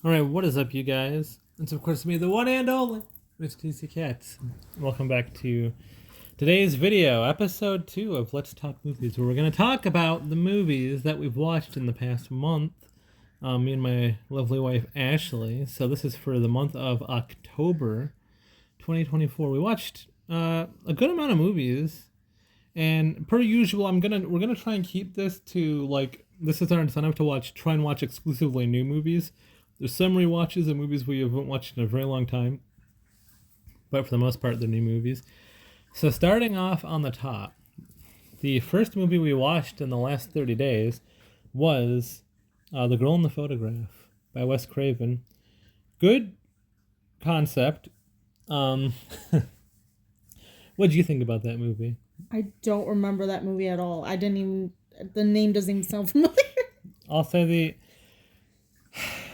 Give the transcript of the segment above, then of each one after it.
Alright, what is up, you guys? It's of course me, the one and only Mr. TC Cats. Welcome back to today's video, episode 2 of Let's Talk Movies, where we're going to talk about the movies that we've watched in the past month. Me and my lovely wife, Ashley. So this is for the month of October 2024. We watched a good amount of movies. And per usual, we're gonna try and keep this to this is our incentive to try and watch exclusively new movies. There's some rewatches of movies we haven't watched in a very long time, but for the most part, they're new movies. So starting off on the top, the first movie we watched in the last 30 days was The Girl in the Photograph by Wes Craven. Good concept. What did you think about that movie? I don't remember that movie at all. The name doesn't even sound familiar. I'll say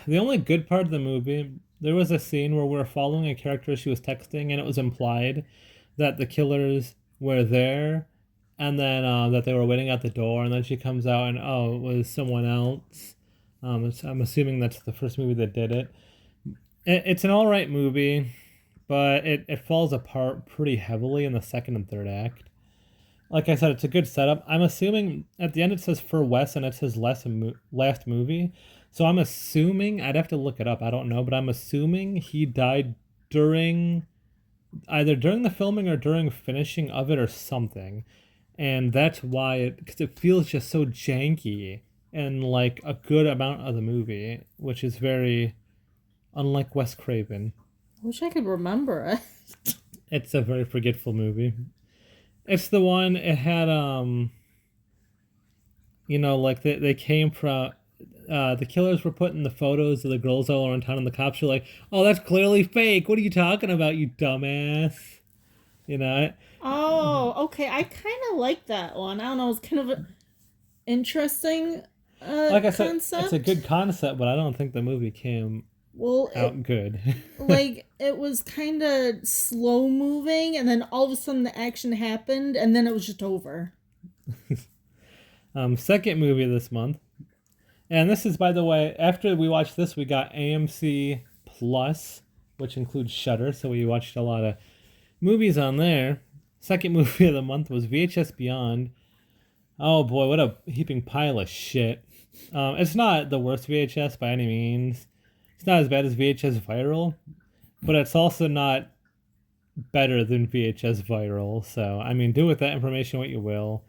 the only good part of the movie, there was a scene where we were following a character she was texting, and it was implied that the killers were there, and then that they were waiting at the door, and then she comes out and, it was someone else. I'm assuming that's the first movie that did it. It's an alright movie, but it falls apart pretty heavily in the second and third act. Like I said, it's a good setup. I'm assuming at the end it says for Wes, and it's his last movie. So I'm assuming, I'd have to look it up, I don't know, but I'm assuming he died either during the filming or during finishing of it or something. And that's why because it feels just so janky and like a good amount of the movie, which is very unlike Wes Craven. I wish I could remember it. It's a very forgetful movie. It's the one, it had, they came from, the killers were putting the photos of the girls all around town, and the cops were like, oh, that's clearly fake. What are you talking about, you dumbass? You know? Oh, okay. I kind of like that one. I don't know. It's kind of an interesting like I said, concept. it's a good concept, but I don't think the movie came out good. It was kind of slow moving, and then all of a sudden the action happened, and then it was just over. Second movie this month. And this is, by the way, after we watched this, we got AMC Plus, which includes Shudder, so we watched a lot of movies on there. Second movie of the month was VHS Beyond. Oh boy, what a heaping pile of shit. It's not the worst VHS by any means. It's not as bad as VHS Viral, but it's also not better than VHS Viral. So, I mean, do with that information what you will.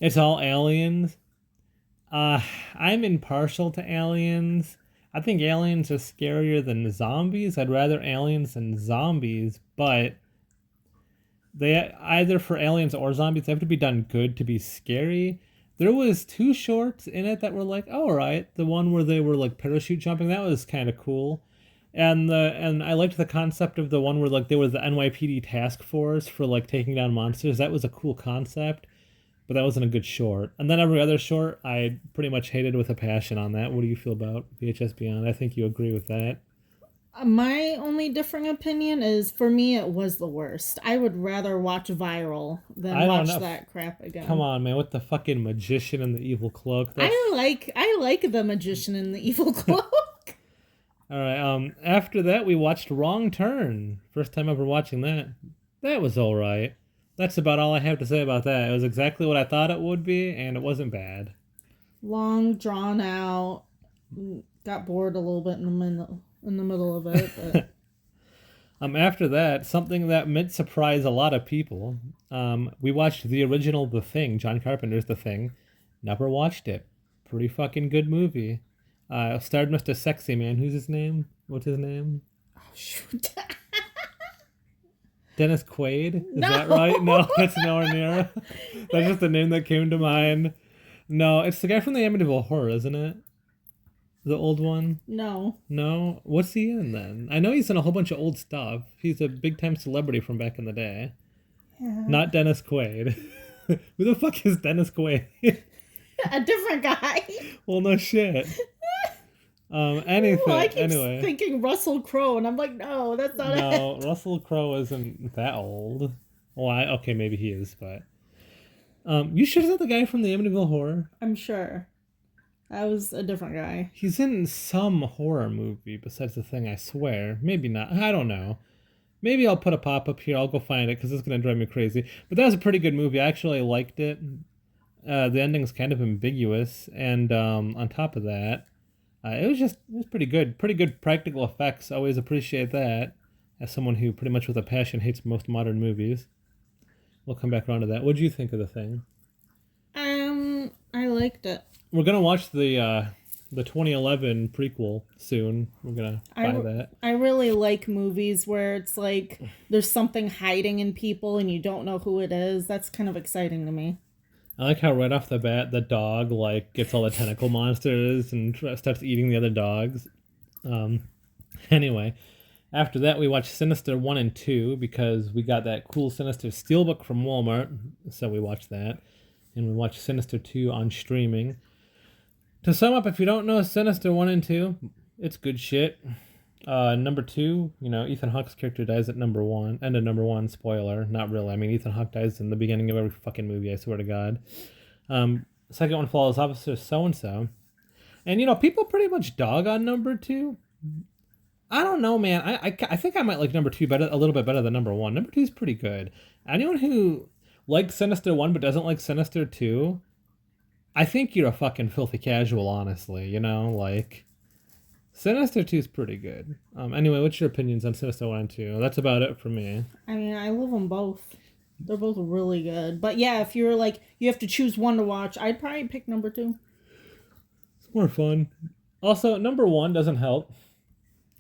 It's all aliens. I'm impartial to aliens. I think aliens are scarier than zombies. I'd rather aliens than zombies, but they either for aliens or zombies, they have to be done good to be scary. There was 2 shorts in it that were like, oh, all right. The one where they were like parachute jumping, that was kind of cool. And I liked the concept of the one where like they were the NYPD task force for like taking down monsters. That was a cool concept. But that wasn't a good short. And then every other short, I pretty much hated with a passion on that. What do you feel about VHS Beyond? I think you agree with that. My only differing opinion is, for me, it was the worst. I would rather watch Viral than watch that crap again. Come on, man. What the fucking magician in the evil cloak? I like the magician in the evil cloak. All right. After that, we watched Wrong Turn. First time ever watching that. That was all right. That's about all I have to say about that. It was exactly what I thought it would be, and it wasn't bad. Long, drawn out. Got bored a little bit in the middle of it. But. After that, something that might surprise a lot of people. We watched the original The Thing, John Carpenter's The Thing. Never watched it. Pretty fucking good movie. Starred Mr. Sexy Man. Who's his name? What's his name? Oh, shoot. Dennis Quaid? Is that right? No, that's nowhere near. That's just the name that came to mind. No, it's the guy from the Amityville Horror, isn't it? The old one? No. No? What's he in then? I know he's in a whole bunch of old stuff. He's a big-time celebrity from back in the day. Yeah. Not Dennis Quaid. Who the fuck is Dennis Quaid? A different guy. Well, no shit. Anything. Well, I keep anyway. thinking Russell Crowe, and I'm like, no, that's not it. No, Russell Crowe isn't that old. Well, okay, maybe he is, but you sure is that the guy from the Amityville Horror? I'm sure. That was a different guy. He's in some horror movie besides The Thing, I swear. Maybe not. I don't know. Maybe I'll put a pop-up here. I'll go find it because it's going to drive me crazy. But that was a pretty good movie. I actually liked it. The ending's kind of ambiguous. And on top of that, it was pretty good. Pretty good practical effects. Always appreciate that. As someone who pretty much with a passion hates most modern movies. We'll come back around to that. What did you think of The Thing? I liked it. We're going to watch the 2011 prequel soon. We're gonna buy that. I really like movies where it's like there's something hiding in people and you don't know who it is. That's kind of exciting to me. I like how right off the bat the dog like gets all the tentacle monsters and starts eating the other dogs. Anyway, after that we watched Sinister 1 and 2 because we got that cool Sinister Steelbook from Walmart, so we watched that. And we watched Sinister 2 on streaming. To sum up, if you don't know Sinister 1 and 2, it's good shit. Number 2, Ethan Hawke's character dies at number 1. End of number 1, spoiler. Not really. I mean, Ethan Hawke dies in the beginning of every fucking movie, I swear to God. Second one follows Officer So-and-so. And, people pretty much dog on number 2. I don't know, man. I think I might like number 2 a little bit better than number 1. Number 2 is pretty good. Anyone who liked Sinister 1 but doesn't like Sinister 2... I think you're a fucking filthy casual, honestly, like, Sinister 2 is pretty good. Anyway, what's your opinions on Sinister 1 and 2? That's about it for me. I mean, I love them both. They're both really good. But yeah, if you're like, you have to choose one to watch, I'd probably pick number 2. It's more fun. Also, number 1 doesn't help.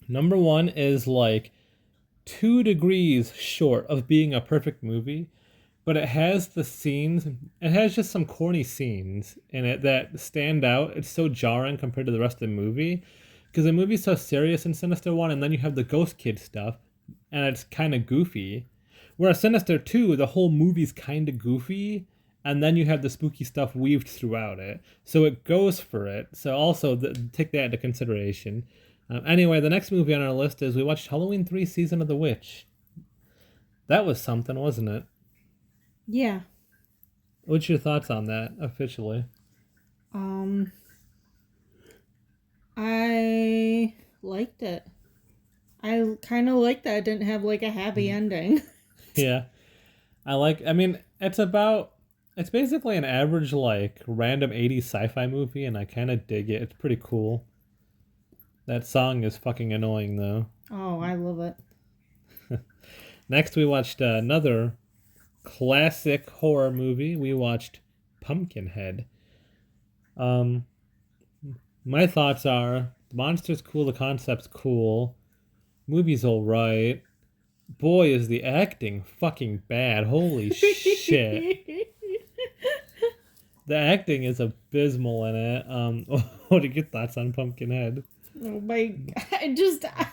Number 1 is like 2 degrees short of being a perfect movie. But it has just some corny scenes in it that stand out. It's so jarring compared to the rest of the movie. Because the movie's so serious in Sinister 1, and then you have the Ghost Kid stuff, and it's kind of goofy. Whereas Sinister 2, the whole movie's kind of goofy, and then you have the spooky stuff weaved throughout it. So it goes for it. So also, take that into consideration. Anyway, the next movie on our list is we watched Halloween 3 Season of the Witch. That was something, wasn't it? Yeah. What's your thoughts on that officially? I liked it. I kind of liked that it didn't have like a happy ending. Yeah. It's basically an average like random 80s sci-fi movie, and I kind of dig it. It's pretty cool. That song is fucking annoying though. Oh, I love it. Next we watched another classic horror movie. We watched Pumpkinhead. My thoughts are the monster's cool, the concept's cool, movie's alright. Boy, is the acting fucking bad. Holy shit. The acting is abysmal in it. What are your thoughts on Pumpkinhead? Oh my God.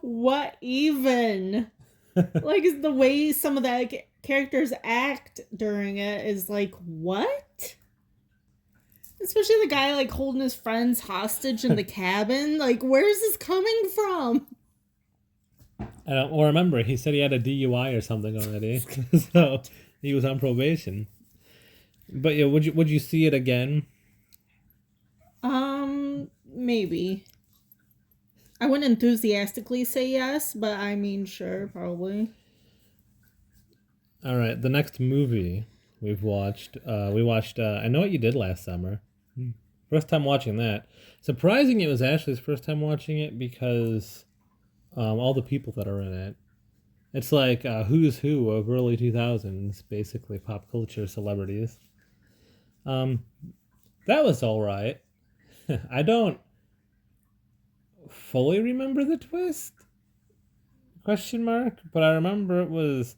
What even? Like, the way some of the characters act during it is like, what? Especially the guy like holding his friends hostage in the cabin. Like, where is this coming from? I don't remember. He said he had a DUI or something already, so he was on probation. But yeah, would you see it again? Maybe. I wouldn't enthusiastically say yes, but I mean, sure, probably. All right, the next movie we watched I Know What You Did Last Summer. First time watching that. Surprising it was Ashley's first time watching it because all the people that are in it. It's like who's who of early 2000s, basically pop culture celebrities. That was all right. I don't fully remember the twist? Question mark? But I remember it was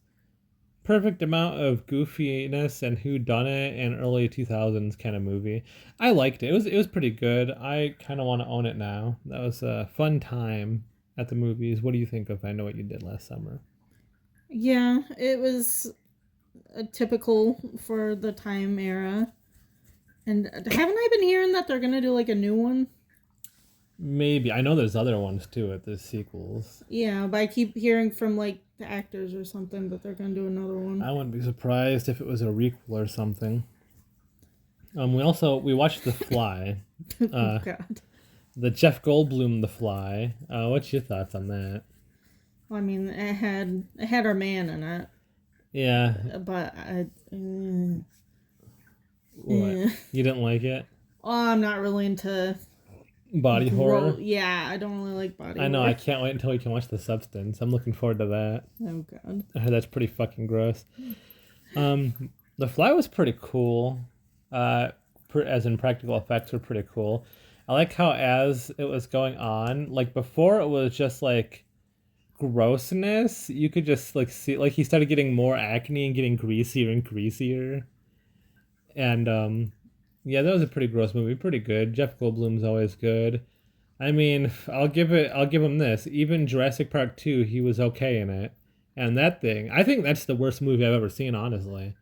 perfect amount of goofiness and whodunit and early 2000s kind of movie. I liked it. It was pretty good. I kind of want to own it now. That was a fun time at the movies. What do you think of I Know What You Did Last Summer? Yeah, it was typical for the time era. And haven't I been hearing that they're going to do like a new one? Maybe. I know there's other ones too at the sequels. Yeah, but I keep hearing from like the actors or something that they're going to do another one. I wouldn't be surprised if it was a requel or something. We watched The Fly, Oh God. the Jeff Goldblum The Fly. What's your thoughts on that? Well, I mean, it had our man in it, Yeah, but what? You didn't like it? oh, I'm not really into Body horror. Yeah, I don't really like body I know. horror. I can't wait until we can watch The Substance. I'm looking forward to that. Oh God. I heard that's pretty fucking gross. The Fly was pretty cool. As in practical effects were pretty cool. I like how as it was going on, like before it was just like grossness. You could just like see like he started getting more acne and getting greasier and greasier. And yeah, that was a pretty gross movie. Pretty good. Jeff Goldblum's always good. I mean, I'll give him this. Even Jurassic Park 2, he was okay in it. And that thing, I think that's the worst movie I've ever seen, honestly.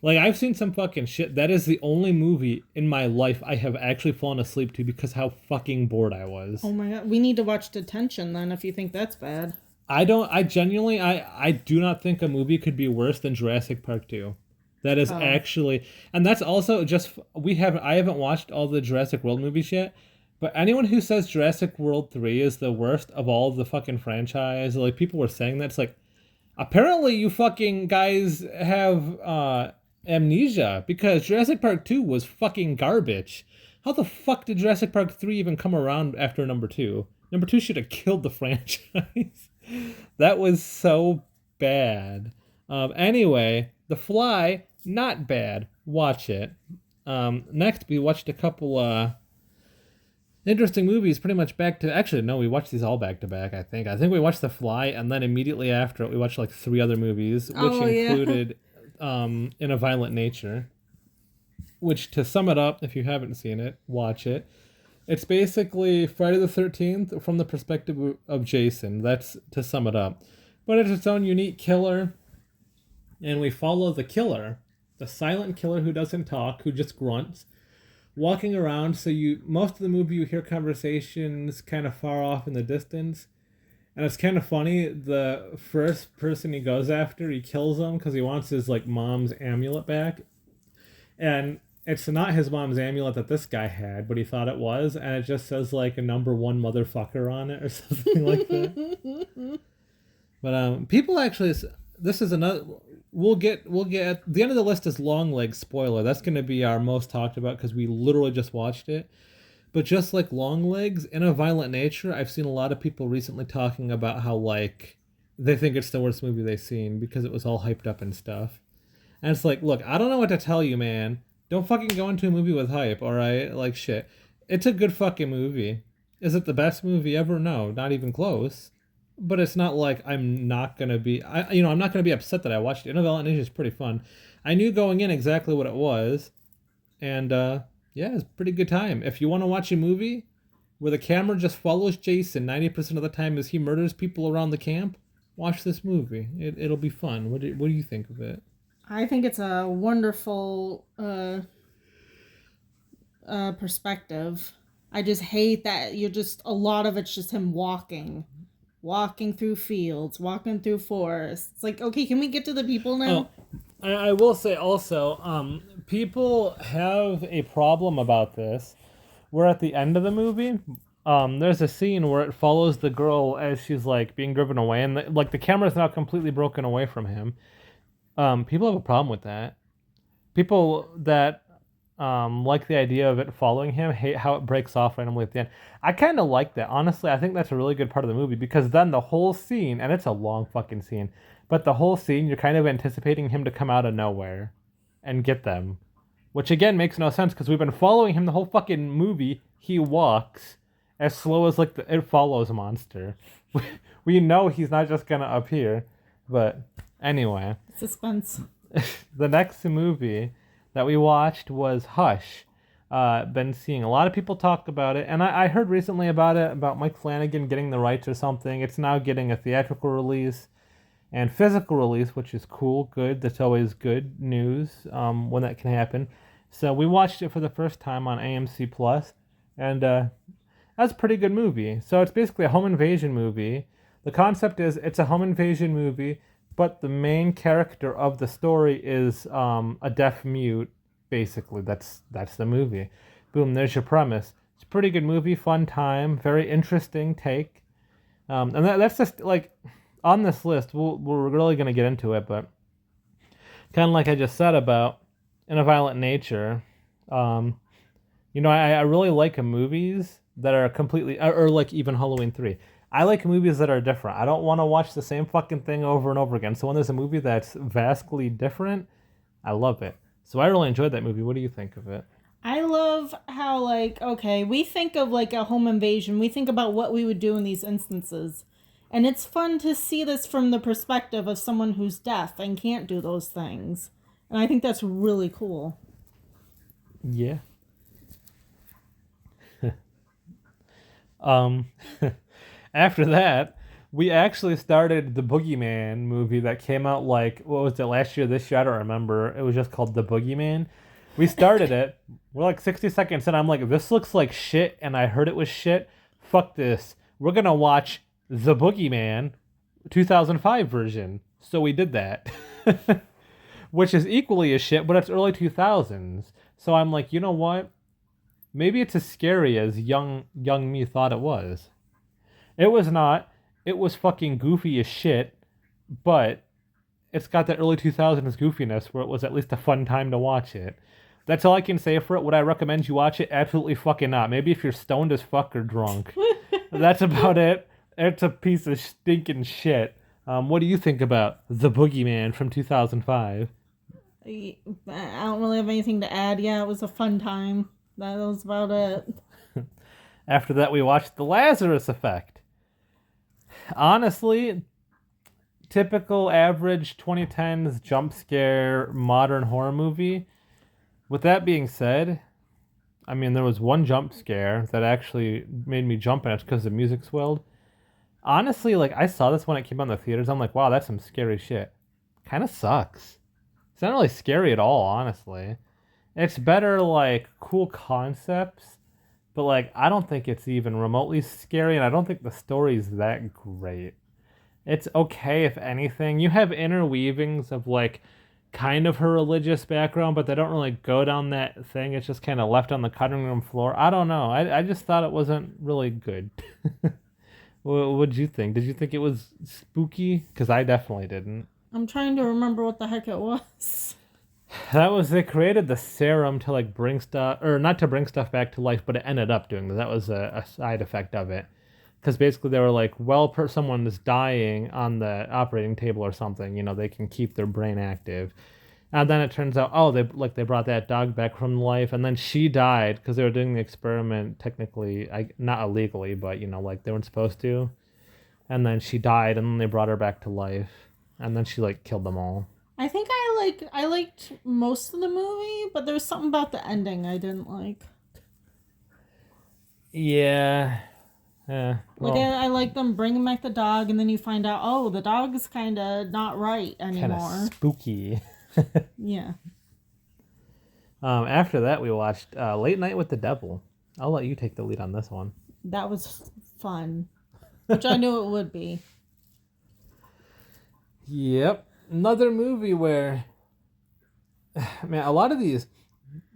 Like I've seen some fucking shit. That is the only movie in my life I have actually fallen asleep to because how fucking bored I was. Oh my God. We need to watch Detention then if you think that's bad. I genuinely I do not think a movie could be worse than Jurassic Park 2. That is actually, and that's also just I haven't watched all the Jurassic World movies yet, but anyone who says Jurassic World 3 is the worst of all the fucking franchise, like people were saying that, it's like apparently you fucking guys have amnesia because Jurassic Park 2 was fucking garbage. How the fuck did Jurassic Park 3 even come around after number 2? Number 2 should have killed the franchise. That was so bad. Anyway, The Fly, not bad. Watch it. Next, we watched a couple interesting movies pretty much back to, actually no, we watched these all back to back. I think we watched The Fly, and then immediately after it we watched like 3 other movies, which included In a Violent Nature, which, to sum it up, if you haven't seen it, watch it. It's basically Friday the 13th from the perspective of Jason. That's to sum it up, but it's its own unique killer, and we follow the killer, the silent killer who doesn't talk, who just grunts, walking around. So most of the movie you hear conversations kind of far off in the distance, and it's kind of funny. The first person he goes after, he kills him because he wants his like mom's amulet back, and it's not his mom's amulet that this guy had, but he thought it was, and it just says like a number 1 motherfucker on it or something like that. But people actually, this is another. We'll get the end of the list is Longlegs. Spoiler. That's going to be our most talked about because we literally just watched it. But just like Longlegs, In a Violent Nature, I've seen a lot of people recently talking about how like they think it's the worst movie they've seen because it was all hyped up and stuff. And it's like, look, I don't know what to tell you, man. Don't fucking go into a movie with hype, alright? Like, shit. It's a good fucking movie. Is it the best movie ever? No, not even close. But it's not like I'm not gonna be, I'm not gonna be upset that I watched it. Annabelle Ninja is pretty fun. I knew going in exactly what it was, and yeah, it's a pretty good time. If you want to watch a movie where the camera just follows Jason 90% of the time as he murders people around the camp, watch this movie. It'll be fun. What do you think of it? I think it's a wonderful perspective. I just hate that a lot of it's just him walking through fields, walking through forests. It's like, okay, can we get to the people now? Oh, I will say also, people have a problem about this. We're at the end of the movie. There's a scene where it follows the girl as she's like being driven away, and the camera's now completely broken away from him. People have a problem with that. People that like the idea of it following him hate how it breaks off randomly at the end. I kind of like that. Honestly, I think that's a really good part of the movie because then the whole scene, and it's a long fucking scene, but the whole scene, you're kind of anticipating him to come out of nowhere and get them. Which again makes no sense because we've been following him the whole fucking movie. He walks as slow as like It Follows monster. We know he's not just gonna appear. But anyway. Suspense. The next movie that we watched was Hush. Been seeing a lot of people talk about it, and I heard recently about Mike Flanagan getting the rights or something. It's now getting a theatrical release and physical release, which is cool, good. That's always good news when that can happen. So we watched it for the first time on AMC Plus, and that's a pretty good movie. So it's basically a home invasion movie. The concept is it's a home invasion movie, but the main character of the story is a deaf mute basically that's the movie. Boom, there's your premise. It's a pretty good movie, fun time, very interesting take. And that's just like on this list. We're really gonna get into it, but kind of like I just said about In a Violent Nature. I really like movies that are completely, or like even Halloween 3. I like movies that are different. I don't want to watch the same fucking thing over and over again. So when there's a movie that's vastly different, I love it. So I really enjoyed that movie. What do you think of it? I love how, like, okay, we think of like a home invasion. We think about what we would do in these instances. And it's fun to see this from the perspective of someone who's deaf and can't do those things. And I think that's really cool. Yeah. Um, After that, we actually started the Boogeyman movie that came out like, what was it, last year, this year? I don't remember. It was just called The Boogeyman. We started it. We're like 60 seconds in. I'm like, this looks like shit, and I heard it was shit. Fuck this. We're going to watch The Boogeyman 2005 version. So we did that. Which is equally as shit, but it's early 2000s. So I'm like, you know what? Maybe it's as scary as young me thought it was. It was not. It was fucking goofy as shit, but it's got that early 2000s goofiness where it was at least a fun time to watch it. That's all I can say for it. Would I recommend you watch it? Absolutely fucking not. Maybe if you're stoned as fuck or drunk. That's about it. It's a piece of stinking shit. What do you think about The Boogeyman from 2005? I don't really have anything to add. Yeah, it was a fun time. That was about it. After that, we watched The Lazarus Effect. Honestly, typical average 2010s jump scare modern horror movie. With that being said, I mean, there was one jump scare that actually made me jump, and it's because the music swelled. Honestly, like, I saw this when it came out in the theaters. I'm like, wow, that's some scary shit. Kind of sucks. It's not really scary at all, honestly. It's better, like, cool concepts, but, like, I don't think it's even remotely scary, and I don't think the story's that great. It's okay, if anything. You have interweavings of, like, kind of her religious background, but they don't really go down that thing. It's just kind of left on the cutting room floor. I don't know. I just thought it wasn't really good. What'd you think? Did you think it was spooky? Because I definitely didn't. I'm trying to remember what the heck it was. That was, they created the serum to like bring stuff, or not to bring stuff back to life, but it ended up doing that. That was a side effect of it. Because basically they were like, well, someone is dying on the operating table or something, they can keep their brain active. And then it turns out, oh, they brought that dog back from life, and then she died because they were doing the experiment technically, not illegally, but like they weren't supposed to. And then she died, and then they brought her back to life, and then she like killed them all. I think I liked most of the movie, but there was something about the ending I didn't like. Yeah. Well, like I like them bringing back the dog, and then you find out, oh, the dog is kind of not right anymore. Kind of spooky. Yeah. After that, we watched Late Night with the Devil. I'll let you take the lead on this one. That was fun, which I knew it would be. Yep. Another movie where, man, a lot of these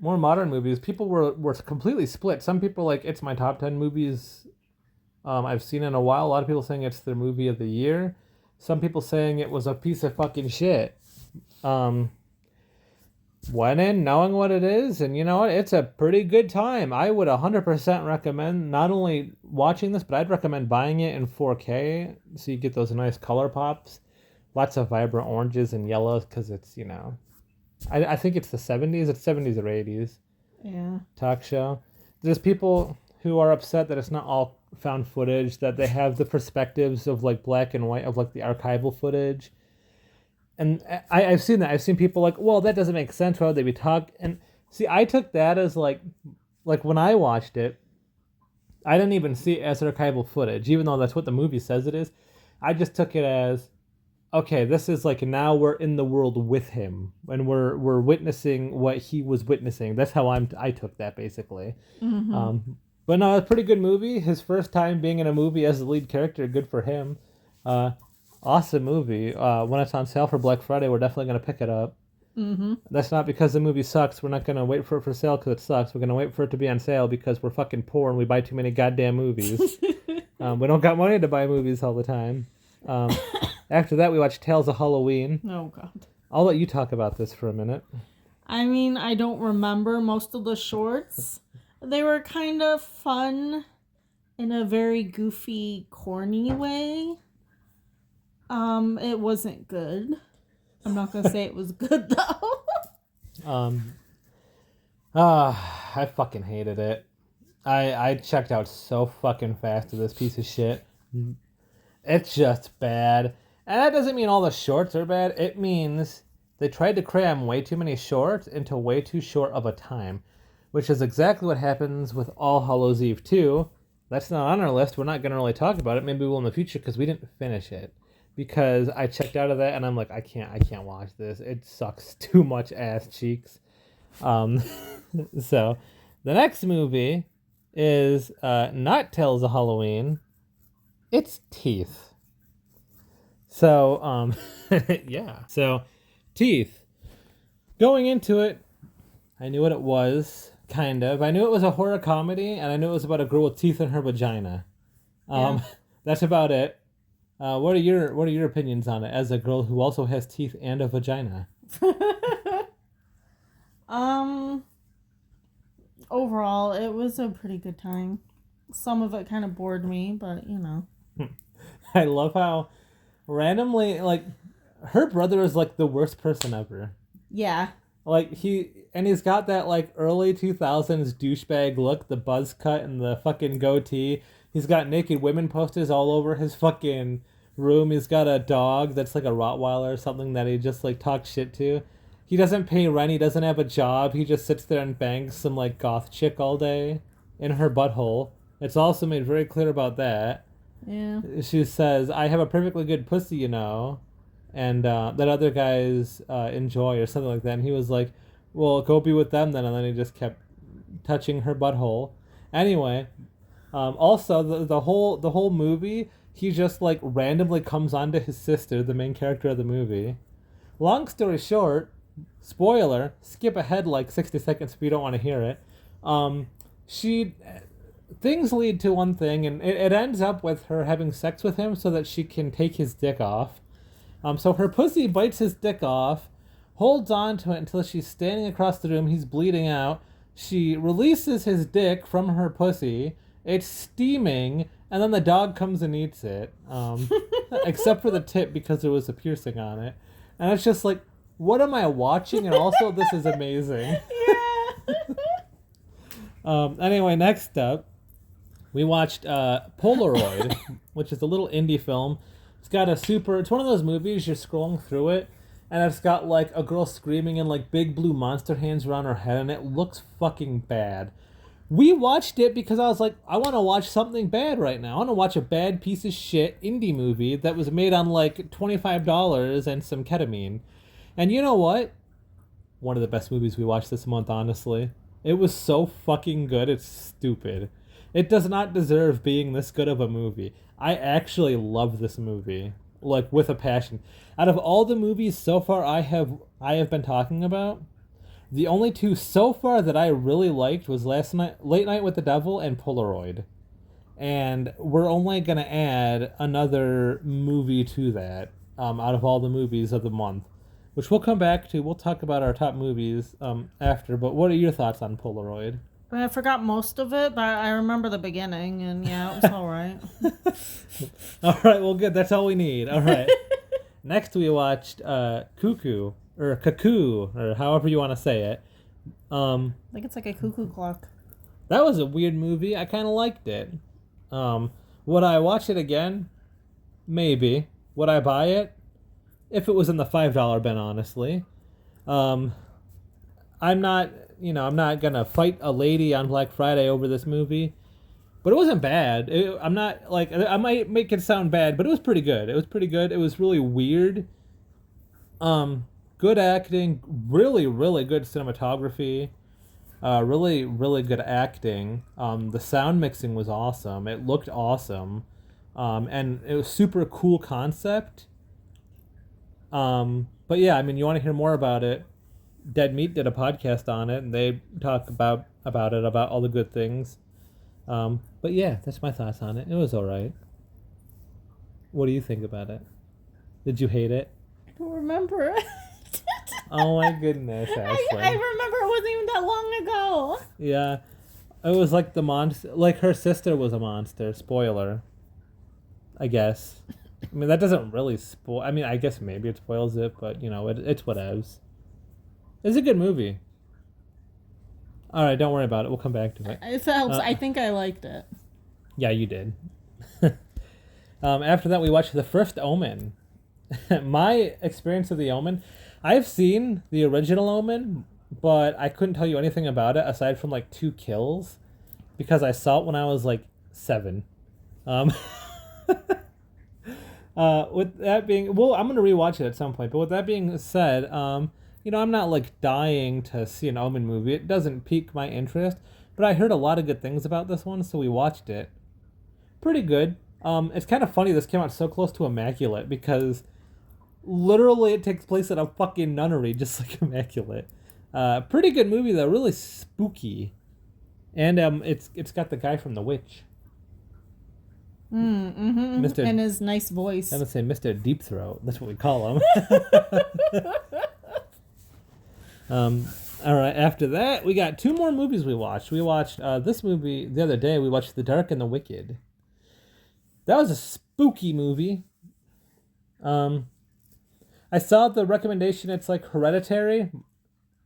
more modern movies, people were completely split. Some people like, it's my top 10 movies I've seen in a while. A lot of people saying it's their movie of the year. Some people saying it was a piece of fucking shit. Went in knowing what it is, and you know what? It's a pretty good time. I would 100% recommend not only watching this, but I'd recommend buying it in 4K so you get those nice color pops. Lots of vibrant oranges and yellows because it's, I think it's the 70s. It's 70s or 80s. Yeah. Talk show. There's people who are upset that it's not all found footage, that they have the perspectives of like black and white of like the archival footage. And I've seen that. I've seen people like, well, that doesn't make sense. Why would they be talking? And see, I took that as like when I watched it, I didn't even see it as archival footage, even though that's what the movie says it is. I just took it as, okay, this is like now we're in the world with him and we're witnessing what he was witnessing. That's how I took that basically. Mm-hmm. But no, it's a pretty good movie. His first time being in a movie as the lead character, good for him. Awesome movie. When it's on sale for Black Friday, we're definitely going to pick it up. Mm-hmm. That's not because the movie sucks. We're not going to wait for it for sale because it sucks. We're going to wait for it to be on sale because we're fucking poor and we buy too many goddamn movies. We don't got money to buy movies all the time. After that, we watched Tales of Halloween. Oh, God. I'll let you talk about this for a minute. I mean, I don't remember most of the shorts. They were kind of fun in a very goofy, corny way. It wasn't good. I'm not gonna say it was good though. I fucking hated it. I checked out so fucking fast of this piece of shit. It's just bad. And that doesn't mean all the shorts are bad. It means they tried to cram way too many shorts into way too short of a time, which is exactly what happens with All Hallows Eve 2. That's not on our list. We're not going to really talk about it. Maybe we will in the future because we didn't finish it. Because I checked out of that and I'm like, I can't watch this. It sucks too much ass cheeks. So the next movie is not Tales of Halloween. It's Teeth. So, yeah. So, Teeth. Going into it, I knew what it was, kind of. I knew it was a horror comedy, and I knew it was about a girl with teeth in her vagina. That's about it. What are your opinions on it as a girl who also has teeth and a vagina? Overall, it was a pretty good time. Some of it kind of bored me, but you know. I love how randomly, like, her brother is like the worst person ever. Yeah. Like, he's got that like early 2000s douchebag look, the buzz cut and the fucking goatee. He's got naked women posters all over his fucking room. He's got a dog that's like a Rottweiler or something that he just like talks shit to. He doesn't pay rent. He doesn't have a job. He just sits there and bangs some like goth chick all day in her butthole. It's also made very clear about that. Yeah. She says, I have a perfectly good pussy, you know, and that other guys enjoy or something like that. And he was like, well, go be with them then. And then he just kept touching her butthole. Anyway, also the whole movie, he just like randomly comes onto his sister, the main character of the movie. Long story short, spoiler, skip ahead like 60 seconds if you don't want to hear it. Things lead to one thing, and it ends up with her having sex with him so that she can take his dick off. So her pussy bites his dick off, holds on to it until she's standing across the room. He's bleeding out. She releases his dick from her pussy. It's steaming, and then the dog comes and eats it. Except for the tip because there was a piercing on it. And it's just like, what am I watching? And also, this is amazing. Yeah. Anyway, next up, we watched Polaroid, which is a little indie film. It's one of those movies, you're scrolling through it, and it's got like a girl screaming and like big blue monster hands around her head, and it looks fucking bad. We watched it because I was like, I want to watch something bad right now. I want to watch a bad piece of shit indie movie that was made on like $25 and some ketamine. And you know what? One of the best movies we watched this month, honestly. It was so fucking good, it's stupid. It does not deserve being this good of a movie. I actually love this movie, like with a passion. Out of all the movies so far I have been talking about, the only two so far that I really liked was Late Night with the Devil and Polaroid. And we're only going to add another movie to that out of all the movies of the month, which we'll come back to. We'll talk about our top movies after, but what are your thoughts on Polaroid? I mean, I forgot most of it, but I remember the beginning, and yeah, it was all right. All right, well, good. That's all we need. All right. Next, we watched Cuckoo, or however you want to say it. I think it's like a cuckoo clock. That was a weird movie. I kind of liked it. Would I watch it again? Maybe. Would I buy it? If it was in the $5 bin, honestly. I'm not gonna fight a lady on Black Friday over this movie, but it wasn't bad. I'm not like, I might make it sound bad, but it was pretty good. It was pretty good. It was really weird. Good acting, really, really good cinematography, really, really good acting. The sound mixing was awesome. It looked awesome, and it was super cool concept. But yeah, I mean, you want to hear more about it? Dead Meat did a podcast on it, and they talk about all the good things. But yeah, that's my thoughts on it. It was all right. What do you think about it? Did you hate it? I don't remember it. Oh my goodness, Ashley. I remember it wasn't even that long ago. Yeah, it was like the monster. Like her sister was a monster. Spoiler. I guess. I mean, that doesn't really spoil. I mean, I guess maybe it spoils it, but you know, it's whatevs. It's a good movie. All right, don't worry about it. We'll come back to it. If it helps, I think I liked it. Yeah, you did. After that, we watched The First Omen. My experience of The Omen, I've seen the original Omen, but I couldn't tell you anything about it aside from like 2 kills because I saw it when I was like 7. With that being, well, I'm gonna rewatch it at some point. But with that being said, you know, I'm not like dying to see an Omen movie. It doesn't pique my interest, but I heard a lot of good things about this one, so we watched it. Pretty good. It's kind of funny this came out so close to Immaculate because literally it takes place at a fucking nunnery, just like Immaculate. Pretty good movie though, really spooky, and it's got the guy from The Witch. Mr. And his nice voice. I would say Mr. Deep Throat. That's what we call him. All right. After that, we got 2 more movies we watched. We watched this movie the other day. We watched The Dark and the Wicked. That was a spooky movie. I saw the recommendation. It's like Hereditary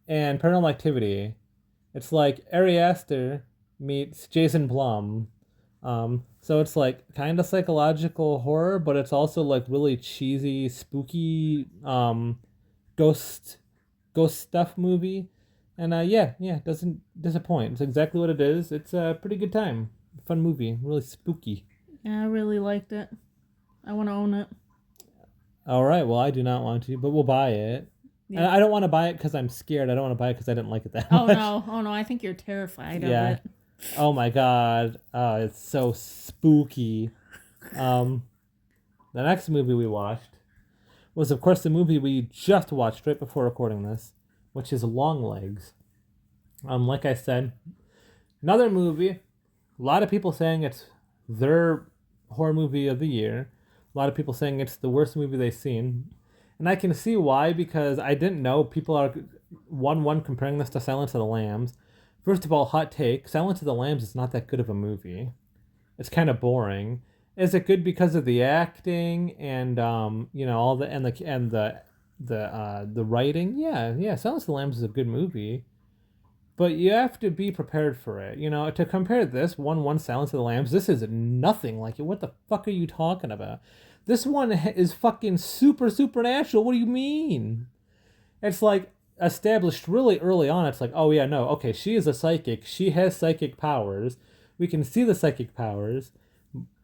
and Paranormal Activity. It's like Ari Aster meets Jason Blum. So it's like kind of psychological horror, but it's also like really cheesy, spooky, ghost stuff movie. And yeah, doesn't disappoint. It's exactly what it is. It's a pretty good time. Fun movie, really spooky. Yeah, I really liked it. I want to own it. All right, well, I do not want to, but we'll buy it. Yeah. And I don't want to buy it because I'm scared. I don't want to buy it because I didn't like it that much. Oh no, I think you're terrified of it. Oh my god, it's so spooky. The next movie we watched was, of course, the movie we just watched right before recording this, which is Longlegs. Like I said, another movie. A lot of people saying it's their horror movie of the year. A lot of people saying it's the worst movie they've seen. And I can see why, because I didn't know people are one comparing this to Silence of the Lambs. First of all, hot take, Silence of the Lambs is not that good of a movie. It's kind of boring. Is it good because of the acting and you know, all the the writing? Yeah, Silence of the Lambs is a good movie. But you have to be prepared for it. You know, to compare this one Silence of the Lambs, this is nothing like it. What the fuck are you talking about? This one is fucking supernatural. What do you mean? It's like established really early on. It's like, oh yeah, no, okay, she is a psychic. She has psychic powers. We can see the psychic powers.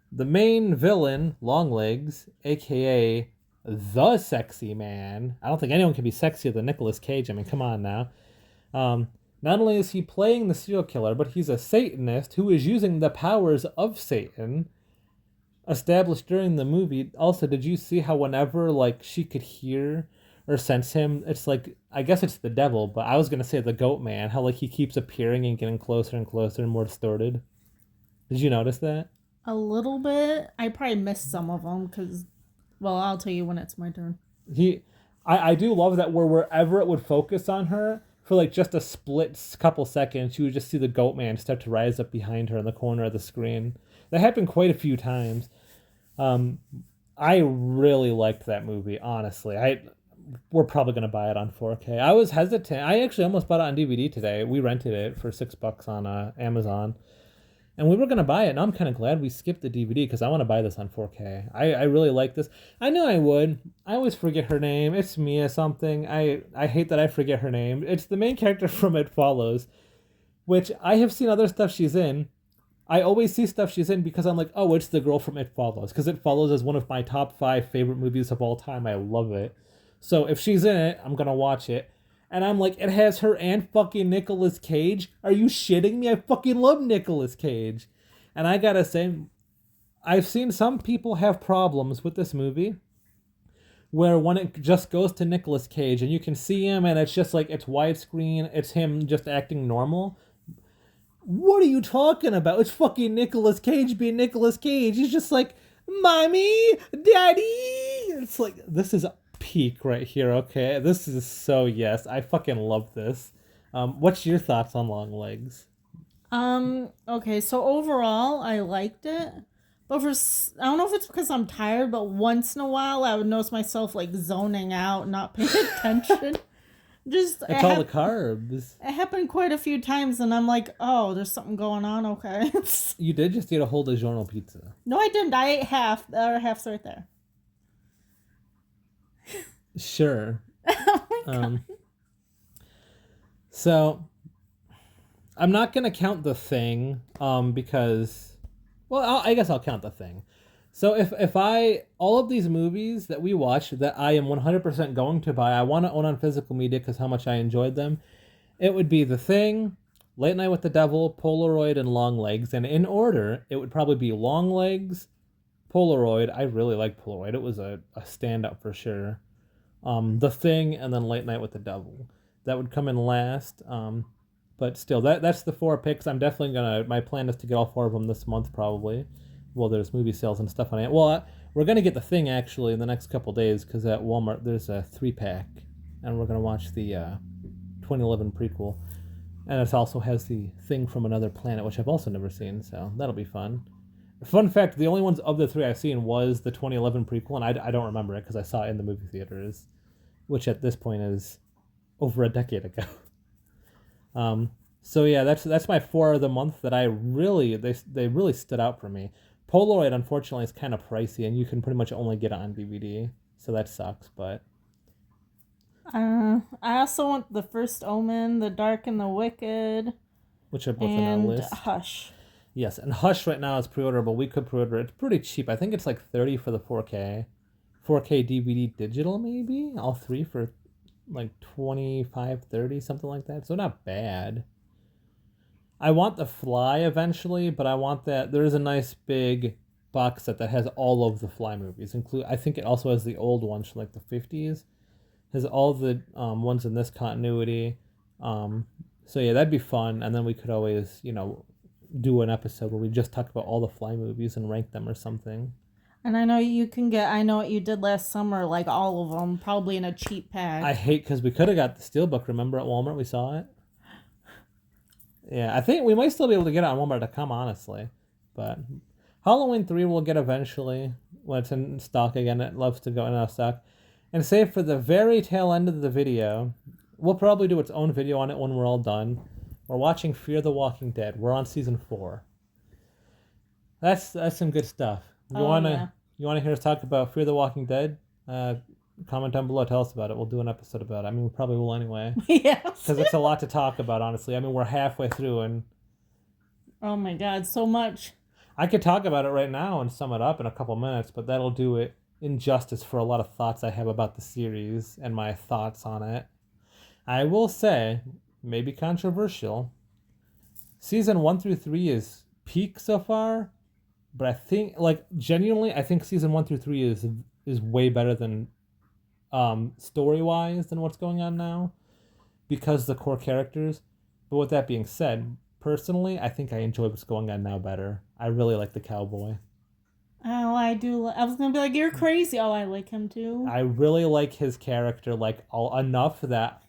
The main villain, Longlegs, aka the sexy man. I don't think anyone can be sexier than Nicolas Cage. I mean, come on now. Not only is he playing the serial killer, but he's a Satanist who is using the powers of Satan established during the movie. Also, did you see how whenever like she could hear or sense him, it's like, I guess it's the devil, but I was going to say the goat man, how like he keeps appearing and getting closer and closer and more distorted. Did you notice that? A little bit. I probably missed some of them because, well, I'll tell you when it's my turn. I do love that wherever it would focus on her, for like just a split couple seconds, you would just see the goat man start to rise up behind her in the corner of the screen. That happened quite a few times. I really liked that movie, honestly. We're probably going to buy it on 4K. I was hesitant. I actually almost bought it on DVD today. We rented it for $6 on Amazon. And we were going to buy it, and I'm kind of glad we skipped the DVD because I want to buy this on 4K. I really like this. I knew I would. I always forget her name. It's Mia something. I hate that I forget her name. It's the main character from It Follows, which I have seen other stuff she's in. I always see stuff she's in because I'm like, oh, it's the girl from It Follows. Because It Follows is one of my top 5 favorite movies of all time. I love it. So if she's in it, I'm going to watch it. And I'm like, it has her and fucking Nicolas Cage? Are you shitting me? I fucking love Nicolas Cage. And I gotta say, I've seen some people have problems with this movie where when it just goes to Nicolas Cage and you can see him and it's just like it's widescreen, it's him just acting normal. What are you talking about? It's fucking Nicolas Cage being Nicolas Cage. He's just like, mommy, daddy. It's like, this is peak right here, okay? This is so yes. I fucking love this. What's your thoughts on Long Legs? Okay, so overall, I liked it. But I don't know if it's because I'm tired, but once in a while, I would notice myself, like, zoning out, not paying attention. It's all the carbs. It happened quite a few times, and I'm like, oh, there's something going on, okay. You did just eat a whole DiGiorno pizza. No, I didn't. I ate half. The other half's right there. Sure. Oh my God. So, I'm not going to count The Thing, because, well, I guess I'll count The Thing. So if all of these movies that we watched that I am 100% going to buy, I want to own on physical media because how much I enjoyed them, it would be The Thing, Late Night with the Devil, Polaroid, and Long Legs. And in order, it would probably be Long Legs, Polaroid. I really like Polaroid. It was a standout for sure. The Thing, and then Late Night with the Devil. That would come in last. But still, that's the 4 picks. I'm definitely my plan is to get all 4 of them this month probably. Well, there's movie sales and stuff on it. Well, we're going to get The Thing, actually, in the next couple days, because at Walmart there's a 3-pack, and we're going to watch the 2011 prequel. And it also has the Thing from Another Planet, which I've also never seen, so that'll be fun. Fun fact, the only ones of the 3 I've seen was the 2011 prequel, and I don't remember it, because I saw it in the movie theaters, which at this point is over a decade ago. So yeah, that's my 4 of the month that they really stood out for me. Polaroid, unfortunately, is kind of pricey, and you can pretty much only get it on DVD, so that sucks, but... I also want The First Omen, The Dark and the Wicked, which are both on our list. And Hush. Yes, and Hush right now is pre-orderable. We could pre-order it. It's pretty cheap. I think it's like $30 for the 4K. 4K DVD digital, maybe? All 3 for like $25, $30, something like that. So not bad. I want The Fly eventually, but I want that. There is a nice big box set that has all of the Fly movies. I think it also has the old ones from like the 50s. Has all the ones in this continuity. So yeah, that'd be fun. And then we could always, do an episode where we just talk about all the Fly movies and rank them or something. And I know what you did last summer, like all of them, probably in a cheap pack. I hate, because we could have got the Steelbook, remember, at Walmart? We saw it. Yeah, I think we might still be able to get it on Walmart.com, honestly. But Halloween 3 we'll get eventually when it's in stock again. It loves to go in and out of stock. And save for the very tail end of the video, we'll probably do its own video on it when we're all done. We're watching Fear the Walking Dead. We're on season 4. That's some good stuff. You wanna hear us talk about Fear the Walking Dead? Comment down below. Tell us about it. We'll do an episode about it. I mean, we probably will anyway. Yes. Because it's a lot to talk about, honestly. I mean, we're halfway through, and oh my God, so much. I could talk about it right now and sum it up in a couple minutes, but that'll do it injustice for a lot of thoughts I have about the series and my thoughts on it. I will say, maybe controversial, season 1 through 3 is peak so far, but I think, genuinely, I think season 1 through 3 is way better than story-wise than what's going on now, because the core characters. But with that being said, personally, I think I enjoy what's going on now better. I really like the cowboy. Oh, I do. I was gonna be like, you're crazy. Oh, I like him too. I really like his character, enough that,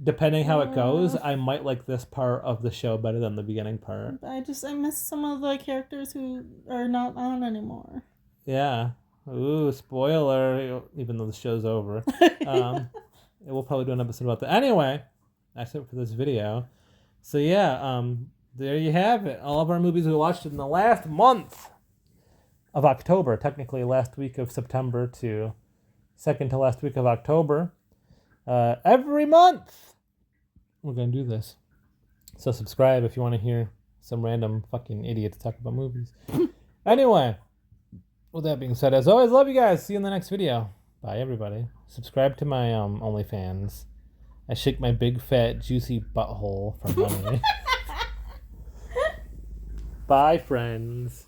depending how it goes, I might like this part of the show better than the beginning part. I miss some of the characters who are not on anymore. Yeah. Ooh, spoiler, even though the show's over. We'll probably do an episode about that. Anyway, that's it for this video. So yeah, there you have it. All of our movies we watched in the last month of October. Technically last week of September to second to last week of October. Every month we're going to do this. So subscribe if you want to hear some random fucking idiots talk about movies. Anyway, with that being said, as always, love you guys. See you in the next video. Bye, everybody. Subscribe to my OnlyFans. I shake my big, fat, juicy butthole for money. Bye, friends.